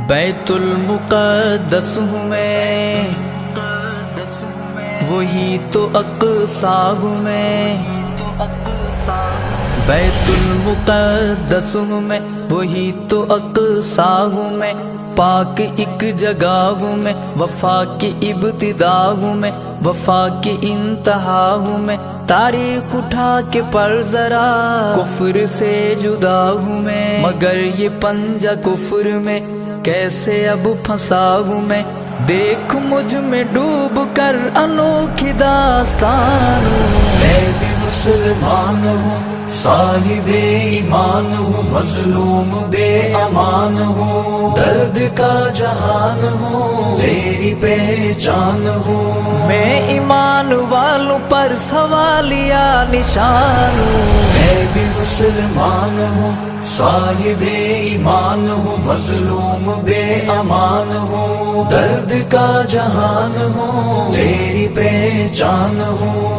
بیت المقدس ہوں میں، وہی تو اقصی ہوں میں، بیت المقدس ہوں میں، وہی تو اقصی ہوں میں، پاک ایک جگہ ہوں میں، وفا کی ابتدا ہوں میں، وفا کی انتہا ہوں میں، تاریخ اٹھا کے پڑھ ذرا، کفر سے جدا ہوں میں، مگر یہ پنجہ کفر میں کیسے اب پھنسا ہوں میں، دیکھ مجھ میں ڈوب کر انوکھی داستان ہوں، میں بھی مسلمان ہوں، صاحب ایمان ہوں، مظلوم بے امان ہوں، درد کا جہان ہوں، تیری پہچان ہوں، میں ایمان والوں پر سوالیہ نشان ہوں، میں بھی مسلمان ہوں، صاحب ایمان ہوں، مظلوم بے امان ہوں، درد کا جہان ہوں، تیری پہچان ہوں۔